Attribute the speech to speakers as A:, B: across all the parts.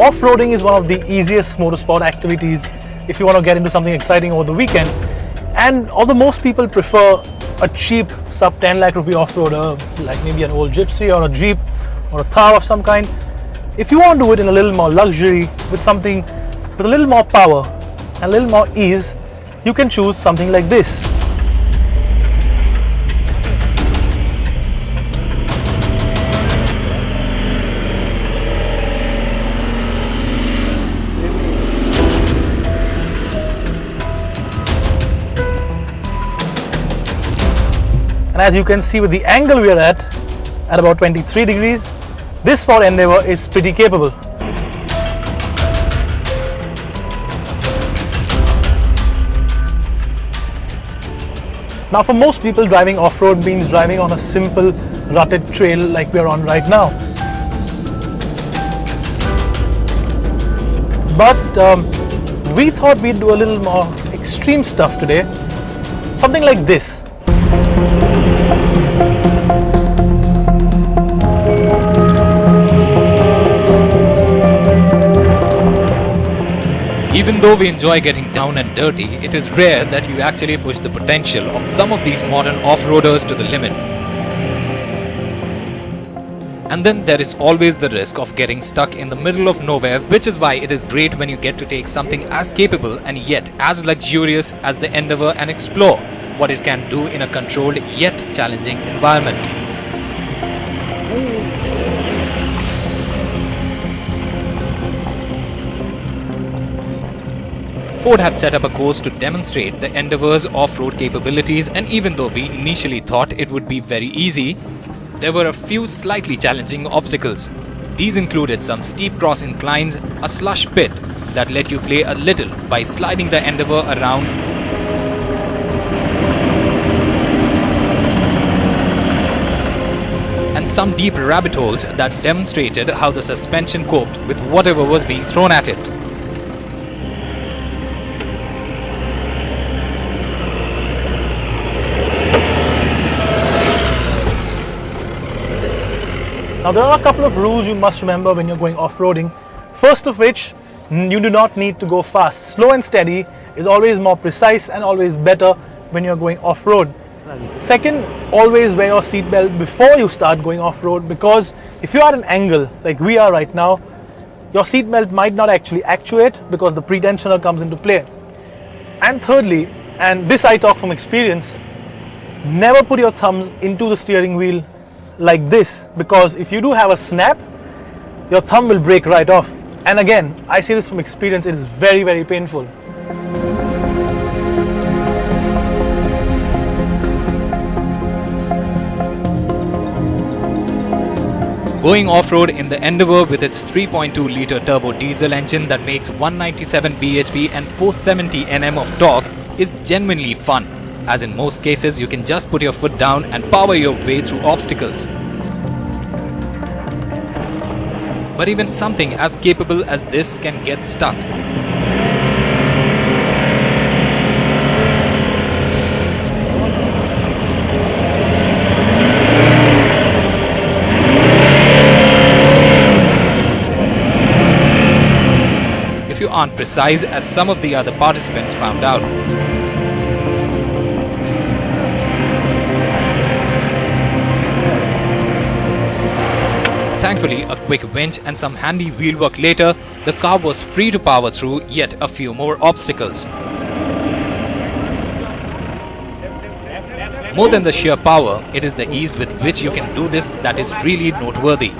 A: Off-roading is one of the easiest motorsport activities if you want to get into something exciting over the weekend. And although most people prefer a cheap sub 10 lakh rupee off-roader, like maybe an old Gypsy or a Jeep or a Thar of some kind, if you want to do it in a little more luxury, with something with a little more power and a little more ease, you can choose something like this. And as you can see with the angle we are at about 23 degrees, this Ford Endeavour is pretty capable. Now for most people, driving off-road means driving on a simple rutted trail like we are on right now. But we thought we'd do a little more extreme stuff today, something like this.
B: Even though we enjoy getting down and dirty, it is rare that you actually push the potential of some of these modern off-roaders to the limit. And then there is always the risk of getting stuck in the middle of nowhere, which is why it is great when you get to take something as capable and yet as luxurious as the Endeavour and explore what it can do in a controlled yet challenging environment. Ford have set up a course to demonstrate the Endeavour's off-road capabilities, and even though we initially thought it would be very easy, there were a few slightly challenging obstacles. These included some steep cross inclines, a slush pit that let you play a little by sliding the Endeavour around, and some deep rabbit holes that demonstrated how the suspension coped with whatever was being thrown at it.
A: Now there are a couple of rules you must remember when you're going off-roading. First of which, you do not need to go fast. Slow and steady is always more precise and always better when you're going off-road. Second, always wear your seatbelt before you start going off-road, because if you're at an angle like we are right now, your seatbelt might not actually actuate because the pretensioner comes into play. And thirdly, and this I talk from experience, never put your thumbs into the steering wheel like this, because if you do have a snap, your thumb will break right off. And again, I say this from experience, it is very, very painful.
B: Going off-road in the Endeavour with its 3.2-litre turbo diesel engine that makes 197 bhp and 470 Nm of torque is genuinely fun, as in most cases you can just put your foot down and power your way through obstacles. But even something as capable as this can get stuck. If you aren't precise, as some of the other participants found out. Thankfully, a quick winch and some handy wheelwork later, the car was free to power through yet a few more obstacles. More than the sheer power, it is the ease with which you can do this that is really noteworthy.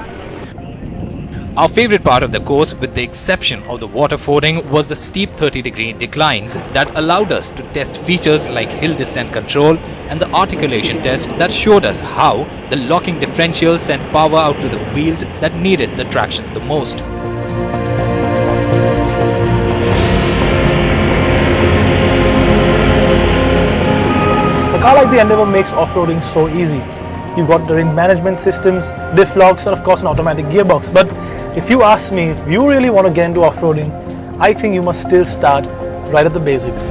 B: Our favorite part of the course, with the exception of the water fording, was the steep 30-degree declines that allowed us to test features like hill descent control and the articulation test that showed us how the locking differential sent power out to the wheels that needed the traction the most.
A: A car like the Endeavour makes off-roading so easy. You've got the ring management systems, diff locks, and of course an automatic gearbox. But if you ask me, if you really want to get into off-roading, I think you must still start right at the basics.